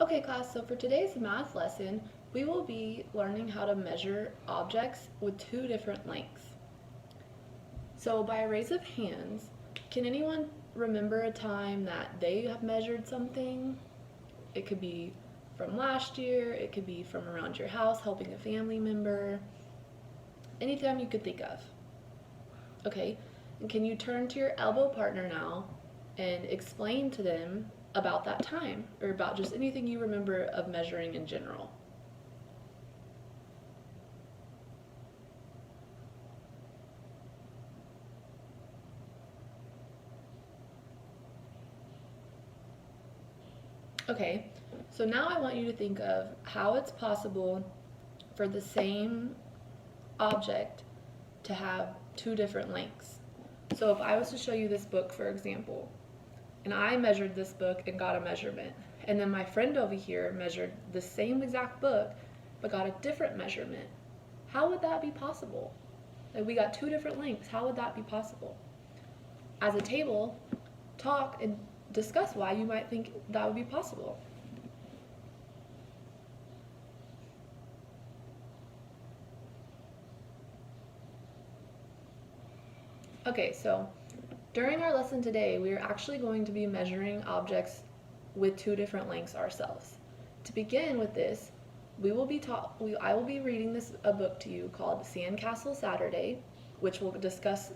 Okay class, so for today's math lesson, we will be learning how to measure objects with two different lengths. So by a raise of hands, can anyone remember a time that they have measured something? It could be from last year, it could be from around your house helping a family member, anytime you could think of. Okay, and can you turn to your elbow partner now and explain to them about that time or about just anything you remember of measuring in general? Okay, so now I want you to think of how it's possible for the same object to have two different lengths. So if I was to show you this book, for example, and I measured this book and got a measurement, and then my friend over here measured the same exact book but got a different measurement, how would that be possible? Like, we got two different lengths. How would that be possible? As a table, talk and discuss why you might think that would be possible. Okay, so during our lesson today, we are actually going to be measuring objects with two different lengths ourselves. To begin with this, I will be reading a book to you called Sandcastle Saturday, which will discuss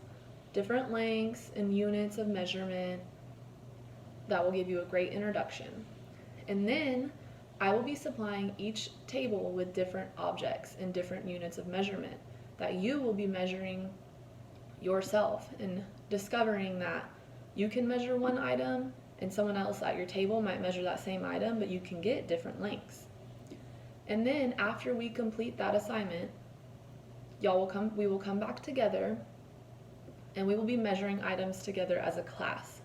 different lengths and units of measurement. That will give you a great introduction. And then I will be supplying each table with different objects and different units of measurement that you will be measuring yourself and discovering that you can measure one item and someone else at your table might measure that same item, but you can get different lengths. And then after we complete that assignment, we will come back together and we will be measuring items together as a class.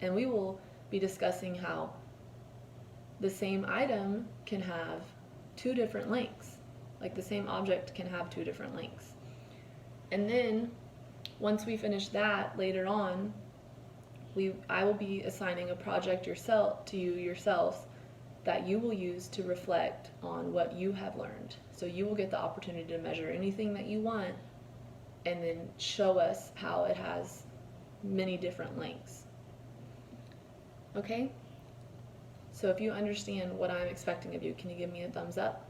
And we will be discussing how the same item can have two different lengths. Like the same object can have two different lengths. And then once we finish that later on, I will be assigning a project to you yourselves that you will use to reflect on what you have learned. So you will get the opportunity to measure anything that you want and then show us how it has many different lengths. Okay? So if you understand what I'm expecting of you, can you give me a thumbs up?